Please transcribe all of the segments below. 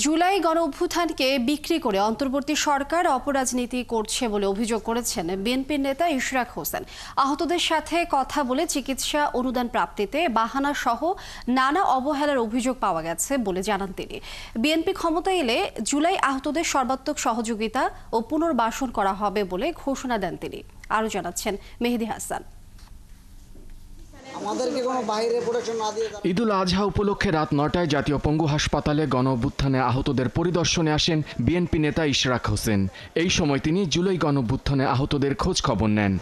জুলাই গণঅভ্যুত্থানকে বিক্রি করে অন্তর্বর্তী সরকার অপরাজনীতি করছে বলে অভিযোগ করেছেন বিএনপির নেতা ইশরাক হোসেন। আহতদের সাথে কথা বলে চিকিৎসা অনুদান প্রাপ্তিতে বাহানা সহ নানা অবহেলার অভিযোগ পাওয়া গেছে বলে জানান তিনি। বিএনপি ক্ষমতায় এলে জুলাই আহতদের সর্বাত্মক সহযোগিতা ও পুনর্বাসন করা হবে বলে ঘোষণা দেন তিনি। আরও জানাচ্ছেন মেহেদী হাসান। ঈদুল আজহা উপলক্ষে রাত ৯টায় জাতীয় পঙ্গু হাসপাতালে গণঅভ্যুত্থানে আহতদের পরিদর্শনে আসেন বিএনপি নেতা ইশরাক হোসেন। এই সময় তিনি জুলাই গণঅভ্যুত্থানে আহতদের খোঁজ খবর নেন।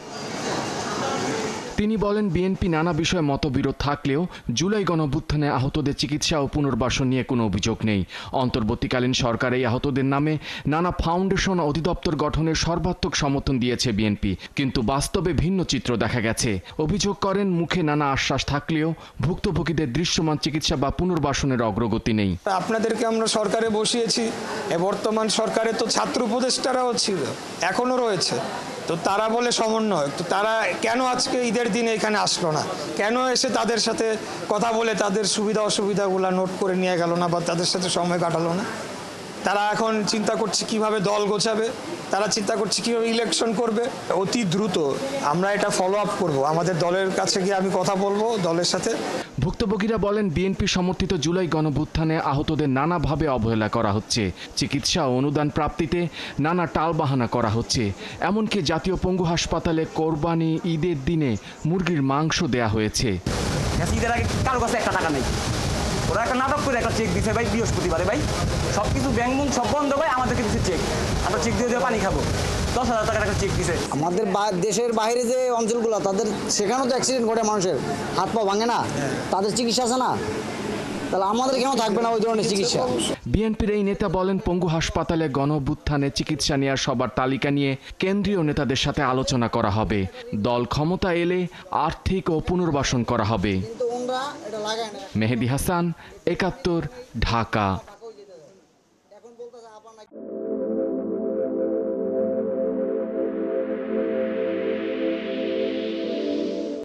তিনি বলেন, বিএনপি নানা বিষয়ে মতবিরোধ থাকলেও জুলাই গণঅভ্যুত্থানে আহতদের চিকিৎসা ও পুনর্বাসন নিয়ে কোনো অভিযোগ নেই। অন্তর্বর্তীকালীন সরকার এই আহতদের নামে নানা ফাউন্ডেশন অধিদপ্তর গঠনের সর্বাত্মক সমর্থন দিয়েছে বিএনপি, কিন্তু বাস্তবে ভিন্ন চিত্র দেখা গেছে। অভিযোগ করেন, মুখে নানা আশ্বাস থাকলেও ভুক্তভোগীদের দৃশ্যমান চিকিৎসা বা পুনর্বাসনের অগ্রগতি নেই। আপনাদেরকে আমরা সরকারে বসিয়েছি, বর্তমান সরকারে তো ছাত্র উপদেষ্টারাও ছিল, এখনো রয়েছে। তো তারা বলে সমন্বয়, তো তারা কেন আজকে ঈদের দিনে এখানে আসলো না? কেন এসে তাদের সাথে কথা বলে তাদের সুবিধা অসুবিধাগুলো নোট করে নিয়ে গেল না বা তাদের সাথে সময় কাটালো না? তারা এখন চিন্তা করছে কিভাবে দল গোছাবে, তারা চিন্তা করছে কিভাবে ইলেকশন করবে। অতি দ্রুত আমরা এটা ফলো আপ করবো, আমাদের দলের কাছে গিয়ে আমি কথা বলবো দলের সাথে। ভুক্তভোগীরা বলেন, বিএনপি সমর্থিত জুলাই গণঅভ্যুত্থানে আহতদের নানাভাবে অবহেলা করা হচ্ছে। চিকিৎসা ও অনুদান প্রাপ্তিতে নানা টালবাহানা করা হচ্ছে। এমনকি জাতীয় পঙ্গু হাসপাতালে কোরবানি ঈদের দিনে মুরগির মাংস দেয়া হয়েছে। ঈদের আগে কারো কাছে একটা টাকা নেই, ওরা একটা নাটক করে একটা চেক দিছে ভাই বৃহস্পতিবারে, ভাই সব কিছু ব্যাংক বুক সব বন্ধ করে আমাদেরকে দিচ্ছে চেক। আমরা চেক দিয়ে পানি খাবো, 10,000 টাকার একটা চেক দিছে। আমাদের দেশের বাইরে যে অঞ্চলগুলো, তাদের সেখানেও তো অ্যাক্সিডেন্ট ঘটে, মানুষের হাত পা ভাঙে না, তাদের চিকিৎসা আছে না, তাহলে আমাদের কেন থাকবে না ওই ধরনের চিকিৎসা? বিএনপির এই নেতা বলেন, পঙ্গু হাসপাতালে গণঅভ্যুত্থানে চিকিৎসা নেওয়ার সবার তালিকা নিয়ে কেন্দ্রীয় নেতাদের সাথে আলোচনা করা হবে। দল ক্ষমতা এলে আর্থিক ও পুনর্বাসন করা হবে। মেহেদী হাসান, ৭১, ঢাকা।